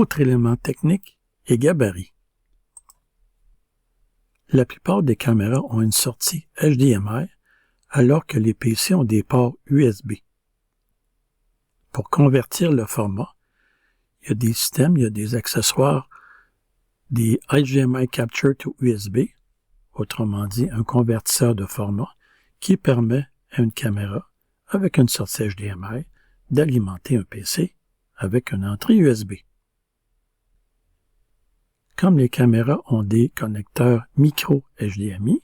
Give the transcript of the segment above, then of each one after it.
Autre élément technique est gabarit. La plupart des caméras ont une sortie HDMI, alors que les PC ont des ports USB. Pour convertir le format, il y a des systèmes, il y a des accessoires, des HDMI Capture to USB, autrement dit un convertisseur de format, qui permet à une caméra, avec une sortie HDMI, d'alimenter un PC avec une entrée USB. Comme les caméras ont des connecteurs micro HDMI,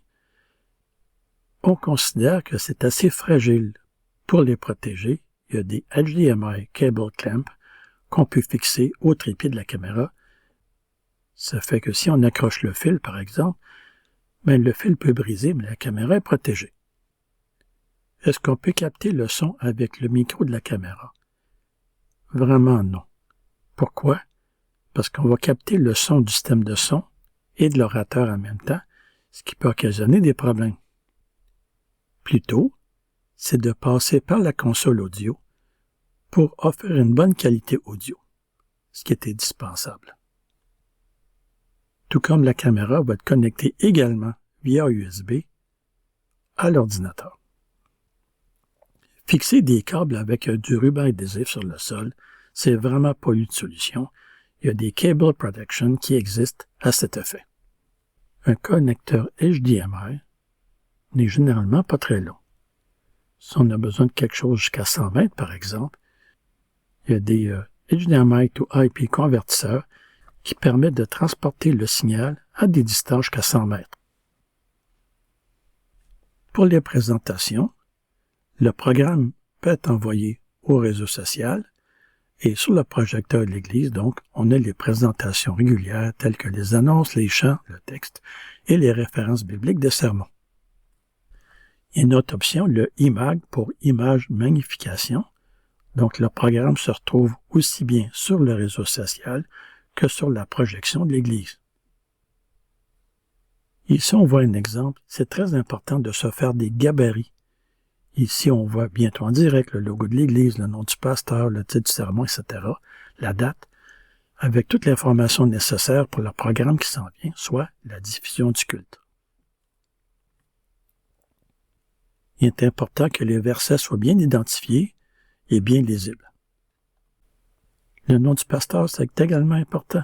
on considère que c'est assez fragile. Pour les protéger, il y a des HDMI Cable Clamp qu'on peut fixer au trépied de la caméra. Ça fait que si on accroche le fil, par exemple, le fil peut briser, mais la caméra est protégée. Est-ce qu'on peut capter le son avec le micro de la caméra? Vraiment non. Pourquoi? Parce qu'on va capter le son du système de son et de l'orateur en même temps, ce qui peut occasionner des problèmes. Plutôt, c'est de passer par la console audio pour offrir une bonne qualité audio, ce qui est indispensable. Tout comme la caméra va être connectée également via USB à l'ordinateur. Fixer des câbles avec du ruban adhésif sur le sol, c'est vraiment pas une solution. Il y a des cable protection qui existent à cet effet. Un connecteur HDMI n'est généralement pas très long. Si on a besoin de quelque chose jusqu'à 100 mètres, par exemple, il y a des HDMI to IP convertisseurs qui permettent de transporter le signal à des distances jusqu'à 100 mètres. Pour les présentations, le programme peut être envoyé au réseau social et sur le projecteur de l'Église, donc, on a les présentations régulières telles que les annonces, les chants, le texte et les références bibliques des sermons. Il y a une autre option, le IMAG pour image magnification. Donc, le programme se retrouve aussi bien sur le réseau social que sur la projection de l'Église. Ici, on voit un exemple. C'est très important de se faire des gabarits. Ici, on voit bientôt en direct le logo de l'Église, le nom du pasteur, le titre du sermon, etc., la date, avec toute l'information nécessaire pour le programme qui s'en vient, soit la diffusion du culte. Il est important que les versets soient bien identifiés et bien lisibles. Le nom du pasteur, c'est également important,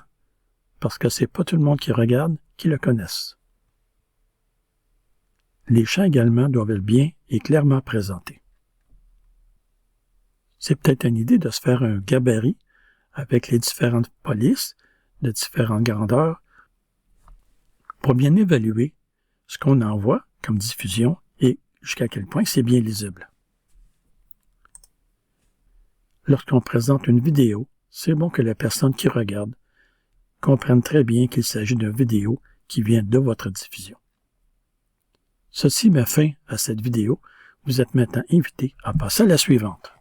parce que c'est pas tout le monde qui regarde qui le connaisse. Les chants également doivent être bien et clairement présentés. C'est peut-être une idée de se faire un gabarit avec les différentes polices de différentes grandeurs pour bien évaluer ce qu'on envoie comme diffusion et jusqu'à quel point c'est bien lisible. Lorsqu'on présente une vidéo, c'est bon que la personne qui regarde comprenne très bien qu'il s'agit d'une vidéo qui vient de votre diffusion. Ceci met fin à cette vidéo. Vous êtes maintenant invité à passer à la suivante.